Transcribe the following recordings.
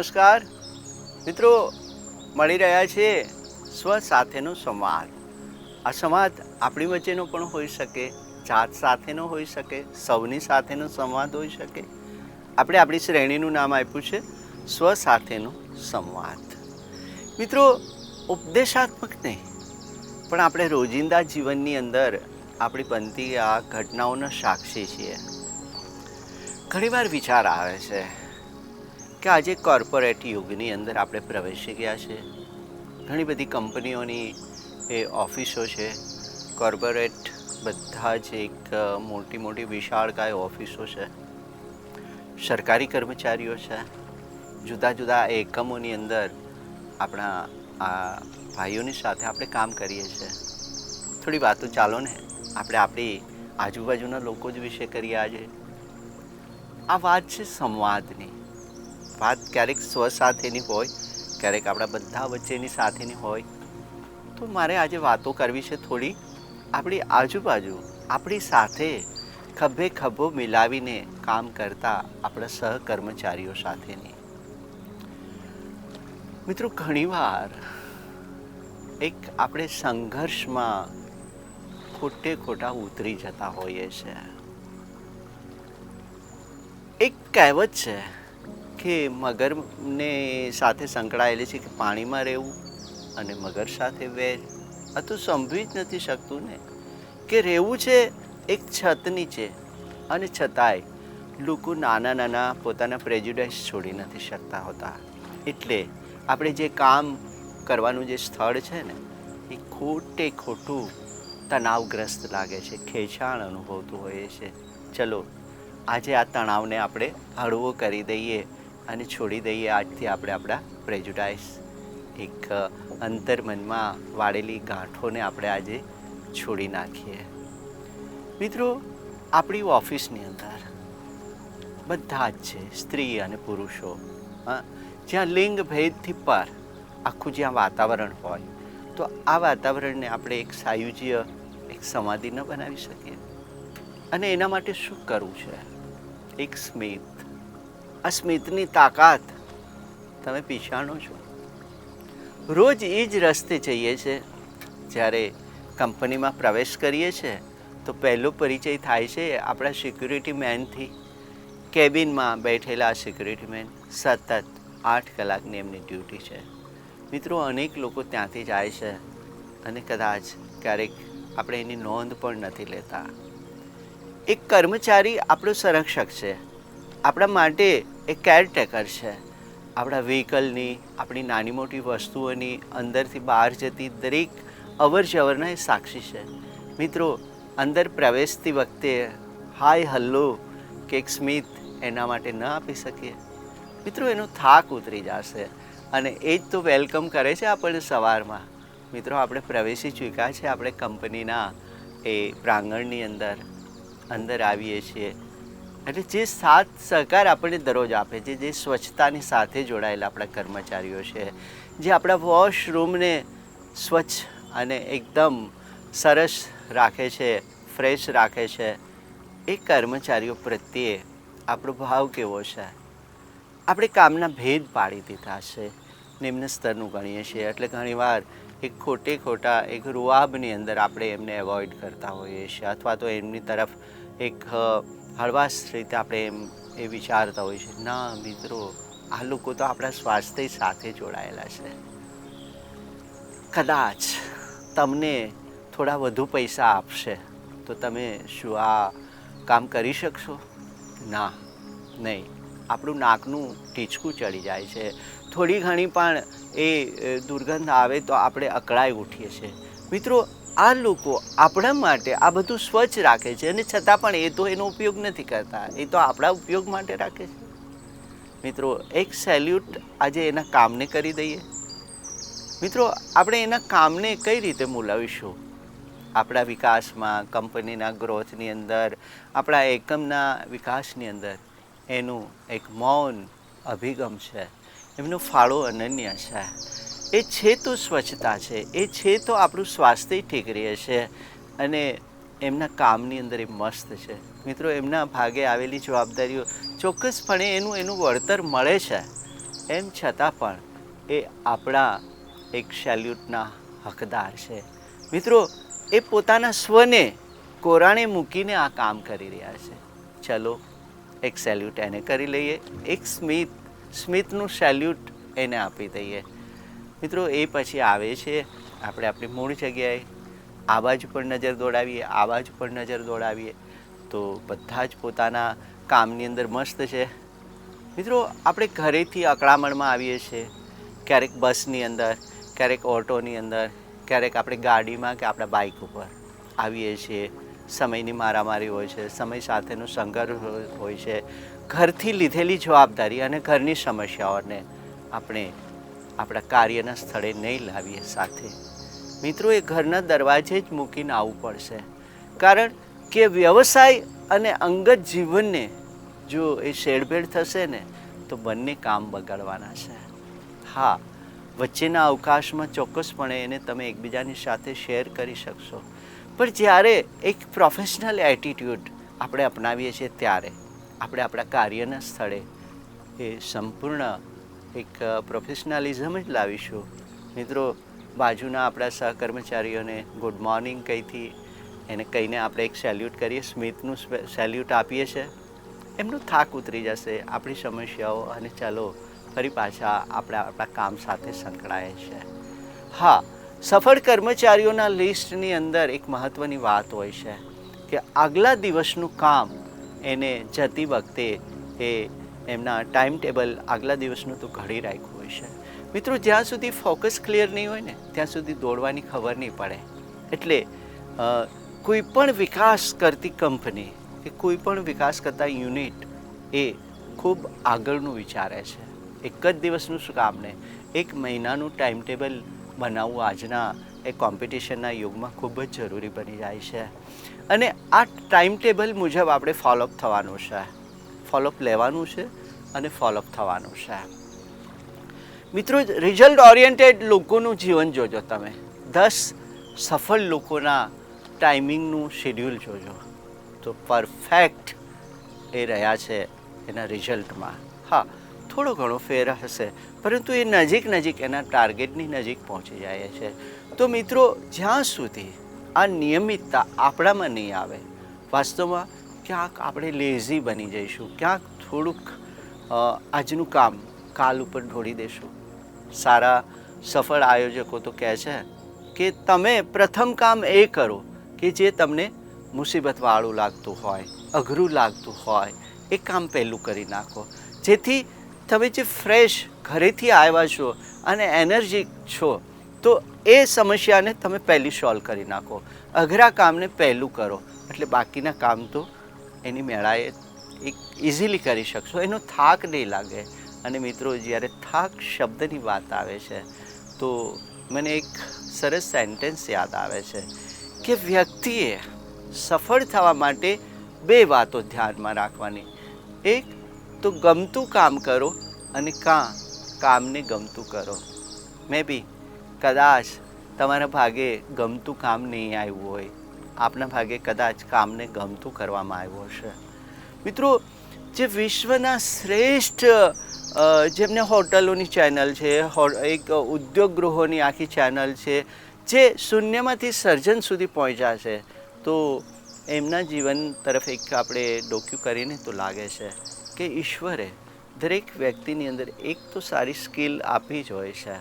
નમસ્કાર મિત્રો, મળી રહ્યા છે સ્વ સાથેનો સંવાદ. આ સંવાદ આપણી વચ્ચેનો પણ હોઈ શકે, જાત સાથેનો હોઈ શકે, સૌની સાથેનો સંવાદ હોઈ શકે. આપણે આપણી શ્રેણીનું નામ આપ્યું છે સ્વ સાથેનો સંવાદ. મિત્રો, ઉપદેશાત્મક નહીં પણ આપણે રોજિંદા જીવનની અંદર આપણી બનતી આ ઘટનાઓના સાક્ષી છીએ. ઘણીવાર વિચાર આવે છે કે આજે કોર્પોરેટ યુગની અંદર આપણે પ્રવેશી ગયા છે. ઘણી બધી કંપનીઓની એ ઓફિસો છે. કોર્પોરેટ બધા જ એક મોટી મોટી વિશાળકાય ઓફિસો છે. સરકારી કર્મચારીઓ છે. જુદા જુદા એકમોની અંદર આપણા આ ભાઈઓની સાથે આપણે કામ કરીએ છીએ. થોડી વાતો ચાલો ને આપણે આપણી આજુબાજુના લોકો જ વિશે કરીએ. આજે આ વાત છે સંવાદની. વાત ક્યારેક સ્વ સાથેની હોય, ક્યારેક આપણા બધા વચ્ચેની સાથેની હોય. તો મારે આજે વાતો કરવી છે થોડી આપણી આજુબાજુ, આપણી સાથે ખભે ખભો મિલાવીને કામ કરતા આપણા સહકર્મચારીઓ સાથેની. મિત્રો, ઘણીવાર એક આપણે સંઘર્ષમાં ખોટે ખોટા ઉતરી જતા હોઈએ છીએ. એક કહેવત છે કે મગરને સાથે સંકળાયેલી છે કે પાણીમાં રહેવું અને મગર સાથે વેર. આ તો સંભવી જ નથી શકતું ને કે રહેવું છે એક છત નીચે અને છતાંય લોકો નાના નાના પોતાના પ્રેજ્યુડાઇસ છોડી નથી શકતા હોતા. એટલે આપણે જે કામ કરવાનું જે સ્થળ છે ને એ ખોટે ખોટું તણાવગ્રસ્ત લાગે છે, ખેંચાણ અનુભવતું હોઈએ છે. ચલો આજે આ તણાવને આપણે હળવો કરી દઈએ અને છોડી દઈએ. આજથી આપણે આપણા પ્રેજ્યુડાઇસ, એક અંતર્મનમાં વાળેલી ગાંઠોને આપણે આજે છોડી નાખીએ. મિત્રો, આપણી ઓફિસની અંદર બધા જ છે, સ્ત્રી અને પુરુષો. જ્યાં લિંગ ભેદથી પર આખું જ્યાં વાતાવરણ હોય, તો આ વાતાવરણને આપણે એક સાયુજ્ય, એક સમાધિ ન બનાવી શકીએ. અને એના માટે શું કરવું છે? એક સ્મિત. આ સ્મિતની તાકાત તમે પીછાણો છો. રોજ એ જ રસ્તે જઈએ છીએ. જ્યારે કંપનીમાં પ્રવેશ કરીએ છીએ તો પહેલો પરિચય થાય છે આપણા સિક્યુરિટી મેનથી. કેબિનમાં બેઠેલા સિક્યુરિટી મેન, સતત 8 કલાકની એમની ડ્યુટી છે. મિત્રો, અનેક લોકો ત્યાંથી જાય છે અને કદાચ ક્યારેક આપણે એની નોંધ પણ નથી લેતા. એક કર્મચારી આપણો સંરક્ષક છે, આપણા માટે એક કેરટેકર છે. આપણા વ્હીકલની, આપણી નાની મોટી વસ્તુઓની અંદરથી બહાર જતી દરેક અવર જવરના એ સાક્ષી છે. મિત્રો, અંદર પ્રવેશતી વખતે હાય હલ્લો કે એક સ્મિત એના માટે ન આપી શકીએ? મિત્રો, એનો થાક ઉતરી જશે અને એ જ તો વેલકમ કરે છે આપણને સવારમાં. મિત્રો, આપણે પ્રવેશી ચૂક્યા છે આપણે કંપનીના એ પ્રાંગણની અંદર આવીએ છીએ. એટલે જે સાથ સહકાર આપણને દરરોજ આપે છે, જે સ્વચ્છતાની સાથે જોડાયેલા આપણા કર્મચારીઓ છે, જે આપણા વોશરૂમને સ્વચ્છ અને એકદમ સરસ રાખે છે, ફ્રેશ રાખે છે, એ કર્મચારીઓ પ્રત્યે આપણો ભાવ કેવો છે? આપણે કામના ભેદ પાડી દીધા છે, નિમ્ન સ્તરનું ગણીએ છીએ. એટલે ઘણીવાર એક ખોટે ખોટા એક રૂઆબની અંદર આપણે એમને એવોઇડ કરતા હોઈએ છીએ, અથવા તો એમની તરફ એક હળવાશ રીતે આપણે એ વિચારતા હોઈએ છીએ, ના મિત્રો, આ લોકો તો આપણા સ્વાસ્થ્ય સાથે જોડાયેલા છે. કદાચ તમને થોડા વધુ પૈસા આપશે તો તમે શું આ કામ કરી શકશો? ના, નહીં. આપણું નાકનું ટીચકું ચડી જાય છે. થોડી ઘણી પણ એ દુર્ગંધ આવે તો આપણે અકળાઈ ઉઠીએ છીએ. મિત્રો, આ લોકો આપણા માટે આ બધું સ્વચ્છ રાખે છે અને છતાં પણ એ તો એનો ઉપયોગ નથી કરતા. એ તો આપણા ઉપયોગ માટે રાખે છે. મિત્રો, એક સેલ્યુટ આજે એના કામને કરી દઈએ. મિત્રો, આપણે એના કામને કઈ રીતે મૂલાવીશું? આપણા વિકાસમાં, કંપનીના ગ્રોથની અંદર, આપણા એકમના વિકાસની અંદર એનું એક મૌન અભિગમ છે, એમનો ફાળો અનન્ય છે. એ છે તો સ્વચ્છતા છે, એ છે તો આપણું સ્વાસ્થ્ય ઠીક રહે છે અને એમના કામની અંદર એ મસ્ત છે. મિત્રો, એમના ભાગે આવેલી જવાબદારીઓ ચોક્કસપણે એનું વળતર મળે છે. એમ છતાં પણ એ આપણા એક સેલ્યુટના હકદાર છે. મિત્રો, એ પોતાના સ્વને કોરાણે મૂકીને આ કામ કરી રહ્યા છે. ચલો એક સેલ્યુટ એને કરી લઈએ, એક સ્મિતનું સેલ્યુટ એને આપી દઈએ. મિત્રો, એ પછી આવે છે આપણે આપણી મૂળ જગ્યાએ. આ બાજુ પણ નજર દોડાવીએ, આ બાજુ પણ નજર દોડાવીએ તો બધા જ પોતાના કામની અંદર મસ્ત છે. મિત્રો, આપણે ઘરેથી અકળામણમાં આવીએ છીએ, ક્યારેક બસની અંદર, ક્યારેક ઓટોની અંદર, ક્યારેક આપણે ગાડીમાં કે આપણા બાઇક ઉપર આવીએ છીએ. સમયની મારામારી હોય છે, સમય સાથેનો સંઘર્ષ હોય છે, ઘરથી લીધેલી જવાબદારી અને ઘરની સમસ્યાઓને આપણે આપણા કાર્યના સ્થળે નહીં લાવીએ સાથે. મિત્રો, એ ઘરના દરવાજે જ મૂકીને આવવું પડશે, કારણ કે વ્યવસાય અને અંગત જીવનને જો એ શેરભેર થશે ને તો બંને કામ બગાડવાના છે. હા, વચ્ચેના અવકાશમાં ચોક્કસપણે એને તમે એકબીજાની સાથે શેર કરી શકશો, પણ જ્યારે એક પ્રોફેશનલ એટીટ્યૂડ આપણે અપનાવીએ છીએ ત્યારે આપણે આપણા કાર્યના સ્થળે એ સંપૂર્ણ એક પ્રોફેશનલિઝમ જ લાવીશું. મિત્રો, બાજુના આપણા સહકર્મચારીઓને ગુડ મોર્નિંગ કહીથી એને કહીને આપણે એક સેલ્યુટ કરીએ, સ્મિતનું સેલ્યુટ આપીએ છીએ, એમનો થાક ઉતરી જશે, આપણી સમસ્યાઓ, અને ચાલો ફરી પાછા આપણા કામ સાથે સંકળાય છે. હા, સફળ કર્મચારીઓના લિસ્ટની અંદર એક મહત્ત્વની વાત હોય છે કે આગલા દિવસનું કામ એને જતી વખતે એ એમના ટાઈમ ટેબલ આગલા દિવસનું તો ઘડી રાખ્યું હોય છે. મિત્રો, જ્યાં સુધી ફોકસ ક્લિયર નહીં હોય ને ત્યાં સુધી દોડવાની ખબર નહીં પડે. એટલે કોઈ પણ વિકાસ કરતી કંપની કે કોઈ પણ વિકાસ કરતા યુનિટ એ ખૂબ આગળનું વિચારે છે. એક જ દિવસનું શું કામ ને એક મહિનાનું ટાઈમ ટેબલ બનાવવું આજના એ કોમ્પિટિશનના યુગમાં ખૂબ જ જરૂરી બની જાય છે. અને આ ટાઈમ ટેબલ મુજબ આપણે ફોલોઅપ થવાનું છે, ફોલોઅપ લેવાનું છે અને ફોલોઅપ થવાનું છે. મિત્રો, રિઝલ્ટ ઓરિએન્ટેડ લોકોનું જીવન જોજો તમે. 10 સફળ લોકોના ટાઈમિંગનું શેડ્યુલ જોજો તો પરફેક્ટ એ રહ્યા છે એના રિઝલ્ટમાં. હા, થોડો ઘણો ફેર હશે, પરંતુ એ નજીક એના ટાર્ગેટની નજીક પહોંચી જાય છે. તો મિત્રો, જ્યાં સુધી આ નિયમિતતા આપણામાં નહીં આવે, વાસ્તવમાં ક્યાંક આપણે લેઝી બની જઈશું, ક્યાંક થોડુંક આજનું કામ કાલ ઉપર ઢોળી દેશું. સારા સફળ આયોજકો તો કહે છે કે તમે પ્રથમ કામ એ કરો કે જે તમને મુસીબતવાળું લાગતું હોય, અઘરું લાગતું હોય, એ કામ પહેલું કરી નાખો, જેથી તમે જે ફ્રેશ ઘરેથી આવ્યા છો અને એનર્જી છો તો એ સમસ્યાને તમે પહેલી સોલ્વ કરી નાખો. અઘરા કામને પહેલું કરો એટલે બાકીના કામ તો એની મેળાએ એક ઇઝીલી કરી શકશો, એનો થાક નહીં લાગે. અને મિત્રો, જ્યારે થાક શબ્દની વાત આવે છે તો મને એક સરસ સેન્ટેન્સ યાદ આવે છે કે વ્યક્તિએ સફળ થવા માટે 2 વાતો ધ્યાનમાં રાખવાની. એક તો ગમતું કામ કરો અને કામને ગમતું કરો. મે બી કદાચ તમારા ભાગે ગમતું કામ નહીં આવ્યું હોય, આપના ભાગે કદાચ કામને ગમતું કરવામાં આવ્યું હશે. મિત્રો, જે વિશ્વના શ્રેષ્ઠ જેમને હોટલોની ચેનલ છે, એક ઉદ્યોગ ગૃહોની આખી ચેનલ છે, જે શૂન્યમાંથી સર્જન સુધી પહોંચ્યા છે, તો એમના જીવન તરફ એક આપણે ડોક્યુ કરીને તો લાગે છે કે ઈશ્વરે દરેક વ્યક્તિની અંદર એક તો સારી સ્કિલ આપી જ હોય છે.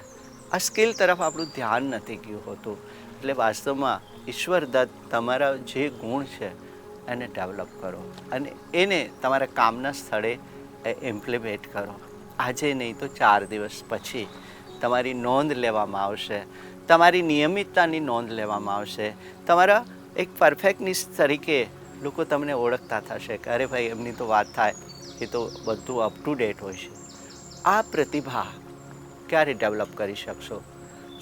આ સ્કિલ તરફ આપણું ધ્યાન નથી ગયું હોતું. એટલે વાસ્તવમાં ઈશ્વર દત્ત તમારા જે ગુણ છે એને ડેવલપ કરો અને એને તમારા કામના સ્થળે ઇમ્પ્લિમેન્ટ કરો. આજે નહીં તો 4 દિવસ પછી તમારી નોંધ લેવામાં આવશે, તમારી નિયમિતતાની નોંધ લેવામાં આવશે. તમારા એક પરફેક્ટનિસ્ટ તરીકે લોકો તમને ઓળખતા થશે કે અરે ભાઈ, એમની તો વાત થાય એ તો બધું અપ ટુ ડેટ હોય છે. આ પ્રતિભા ક્યારે ડેવલપ કરી શકશો?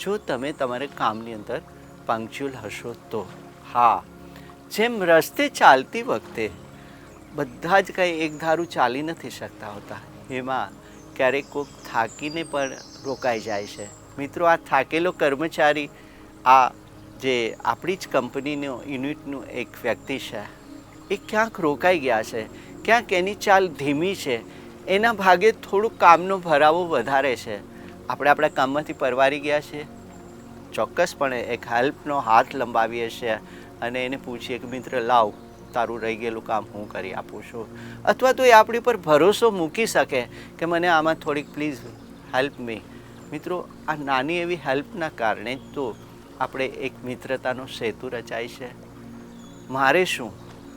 જો તમે તમારા કામની અંદર પંક્ચ્યુઅલ હશો તો. હા, જેમ રસ્તે ચાલતી વખતે બધા જ કંઈ એક ધારું ચાલી નથી શકતા હોતા, એમાં ક્યારેક કોઈક થાકીને પણ રોકાઈ જાય છે. મિત્રો, આ થાકેલો કર્મચારી આ જે આપણી જ કંપનીનો યુનિટનું એક વ્યક્તિ છે, એ ક્યાંક રોકાઈ ગયા છે, ક્યાંક એની ચાલ ધીમી છે, એના ભાગે થોડુંક કામનો ભરાવો વધારે છે. આપણે આપણા કામમાંથી પરવારી ગયા છીએ, ચોક્કસપણે એક હેલ્પનો હાથ લંબાવીએ છીએ અને એને પૂછીએ કે મિત્ર લાવ, તારું રહી ગયેલું કામ હું કરી આપું છું. અથવા તો એ આપણી પર ભરોસો મૂકી શકે કે મને આમાં થોડીક પ્લીઝ હેલ્પ મી. મિત્રો, આ નાની એવી હેલ્પના કારણે જ તો આપણે એક મિત્રતાનો સેતુ રચાય છે. મારે શું,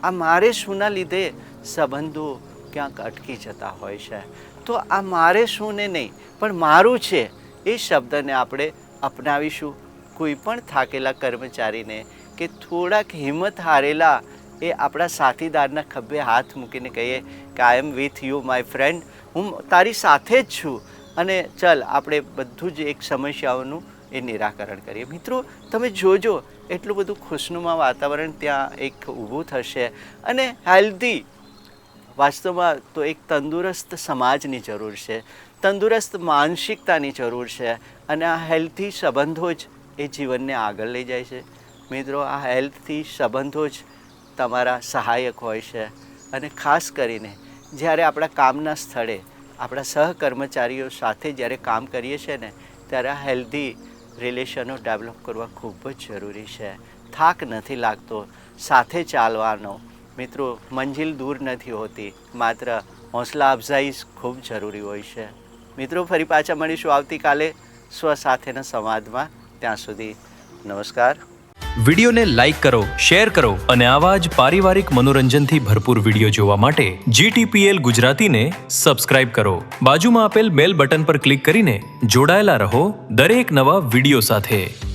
આ મારે શુંના લીધે સંબંધો ક્યાંક અટકી જતા હોય છે. તો આ મારે શું ને નહીં પણ મારું છે એ શબ્દને આપણે અપનાવીશું. કોઈ પણ થાકેલા કર્મચારીને કે થોડાક હિંમત હારેલા એ આપણા સાથીદારના ખભે હાથ મૂકીને કહીએ કે I am with you my friend, હું તારી સાથે જ છું અને ચલ આપણે બધું જ એક સમસ્યાઓનું એ નિરાકરણ કરીએ. મિત્રો, તમે જોજો એટલું બધું ખુશનુમા વાતાવરણ ત્યાં એક ઊભું થશે અને હેલ્ધી, વાસ્તવમાં તો એક તંદુરસ્ત સમાજની જરૂર છે, તંદુરસ્ત માનસિકતાની જરૂર છે અને આ હેલ્થી સંબંધો જ એ જીવનને આગળ લઈ જાય છે. મિત્રો, આ હેલ્થથી સંબંધો જ તમારા સહાયક હોય છે અને ખાસ કરીને જ્યારે આપણા કામના સ્થળે આપણા સહકર્મચારીઓ સાથે જ્યારે કામ કરીએ છીએ ને ત્યારે આ હેલ્ધી રિલેશનો ડેવલપ કરવા ખૂબ જ જરૂરી છે. થાક નથી લાગતો સાથે ચાલવાનો. મિત્રો, મંજિલ દૂર નથી હોતી, માત્ર હોંસલા અફઝાઈ ખૂબ જરૂરી હોય છે. મિત્રો, ફરી પાછા મળીશું આવતીકાલે સ્વ સાથેના સંવાદમાં. ત્યાં સુધી નમસ્કાર. વિડીયોને લાઇક કરો, શેર કરો અને આવા જ પારિવારિક મનોરંજનથી ભરપૂર વિડીયો જોવા માટે GTPL ગુજરાતીને સબસ્ક્રાઇબ કરો. બાજુમાં આપેલ બેલ બટન પર ક્લિક કરીને જોડાયેલા રહો દરેક નવા વિડીયો સાથે.